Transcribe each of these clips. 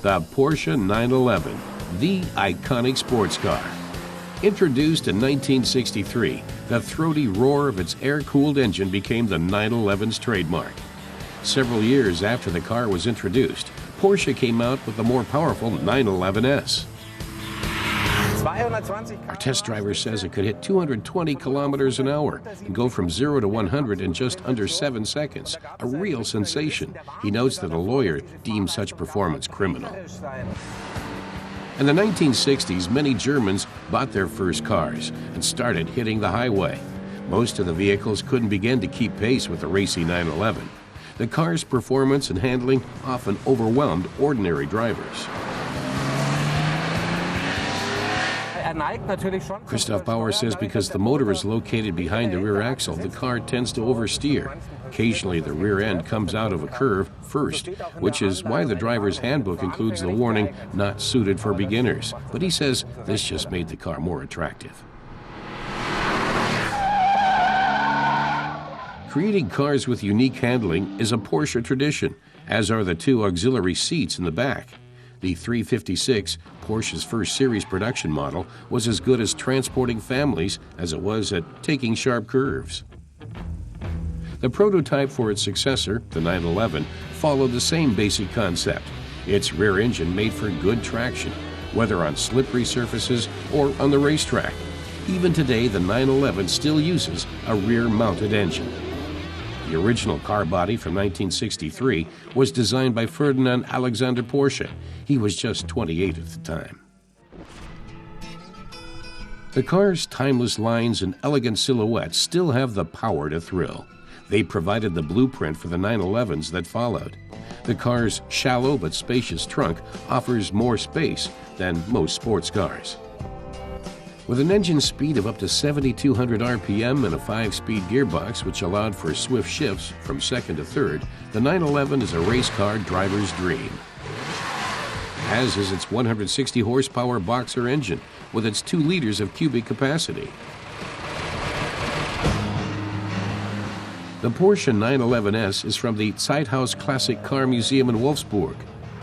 the Porsche 911, the iconic sports car. Introduced in 1963, the throaty roar of its air-cooled engine became the 911's trademark. Several years after the car was introduced, Porsche came out with the more powerful 911S. Our test driver says it could hit 220 kilometers an hour and go from 0 to 100 in just under 7 seconds. A real sensation. He notes that a lawyer deemed such performance criminal. In the 1960s, many Germans bought their first cars and started hitting the highway. Most of the vehicles couldn't begin to keep pace with the racy 911. The car's performance and handling often overwhelmed ordinary drivers. Christoph Bauer says because the motor is located behind the rear axle, the car tends to oversteer. Occasionally, the rear end comes out of a curve first, which is why the driver's handbook includes the warning, "Not suited for beginners." But he says this just made the car more attractive. Creating cars with unique handling is a Porsche tradition, as are the two auxiliary seats in the back. The 356, Porsche's first series production model, was as good as transporting families as it was at taking sharp curves. The prototype for its successor, the 911, followed the same basic concept. Its rear engine made for good traction, whether on slippery surfaces or on the racetrack. Even today, the 911 still uses a rear-mounted engine. The original car body from 1963 was designed by Ferdinand Alexander Porsche. He was just 28 at the time. The car's timeless lines and elegant silhouette still have the power to thrill. They provided the blueprint for the 911s that followed. The car's shallow but spacious trunk offers more space than most sports cars. With an engine speed of up to 7,200 RPM and a 5-speed gearbox which allowed for swift shifts from second to third, the 911 is a race car driver's dream. As is its 160 horsepower boxer engine with its 2 liters of cubic capacity. The Porsche 911S is from the Zeithaus Classic Car Museum in Wolfsburg.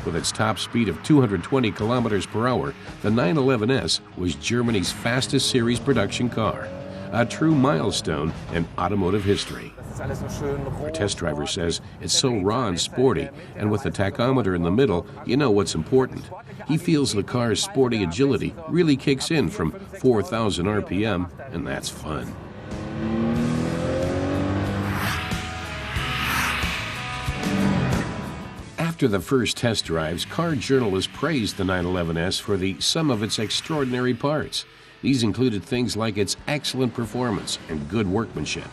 With its top speed of 220 kilometers per hour, the 911S was Germany's fastest series production car, a true milestone in automotive history. Our test driver says it's so raw and sporty, and with the tachometer in the middle, you know what's important. He feels the car's sporty agility really kicks in from 4,000 RPM, and that's fun. After the first test drives, car journalists praised the 911S for the sum of its extraordinary parts. These included things like its excellent performance and good workmanship.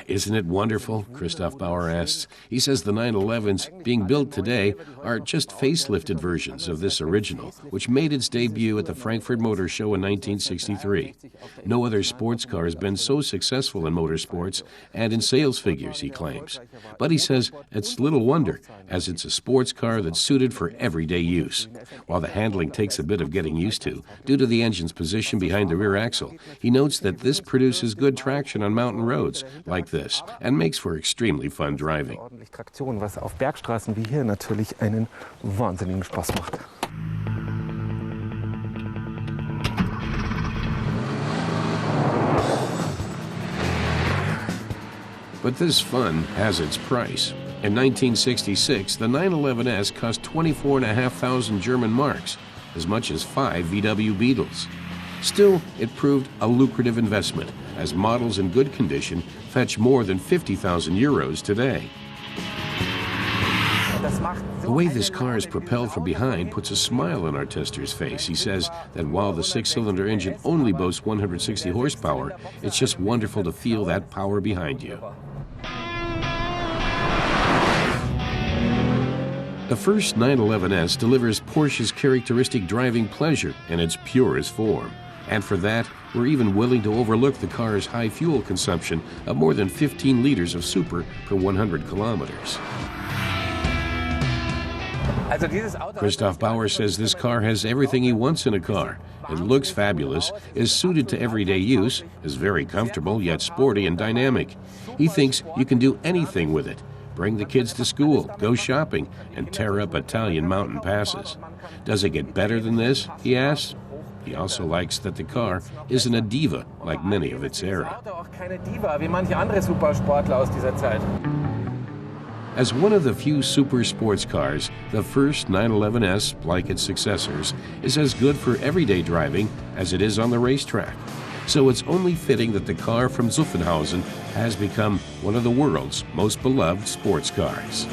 Isn't it wonderful? Christoph Bauer asks. He says the 911s being built today are just facelifted versions of this original, which made its debut at the Frankfurt Motor Show in 1963. No other sports car has been so successful in motorsports and in sales figures, he claims. But he says it's little wonder, as it's a sports car that's suited for everyday use. While the handling takes a bit of getting used to, due to the engine's position behind the rear axle, he notes that this produces good traction on mountain roads like this and makes for extremely fun driving. Was auf Bergstraßen wie hier natürlich einen wahnsinnigen Spaß macht. But this fun has its price. In 1966, the 911S cost 24,500 German marks, as much as 5 VW Beetles. Still, it proved a lucrative investment, as models in good condition fetch more than 50,000 euros today. The way this car is propelled from behind puts a smile on our tester's face. He says that while the 6-cylinder engine only boasts 160 horsepower, it's just wonderful to feel that power behind you. The first 911S delivers Porsche's characteristic driving pleasure in its purest form. And for that, we're even willing to overlook the car's high fuel consumption of more than 15 liters of super per 100 kilometers. Christoph Bauer says this car has everything he wants in a car. It looks fabulous, is suited to everyday use, is very comfortable yet sporty and dynamic. He thinks you can do anything with it. bring the kids to school, go shopping, and tear up Italian mountain passes. Does it get better than this? He asks. He also likes that the car isn't a diva like many of its era. As one of the few super sports cars, the first 911S, like its successors, is as good for everyday driving as it is on the racetrack. So it's only fitting that the car from Zuffenhausen has become one of the world's most beloved sports cars.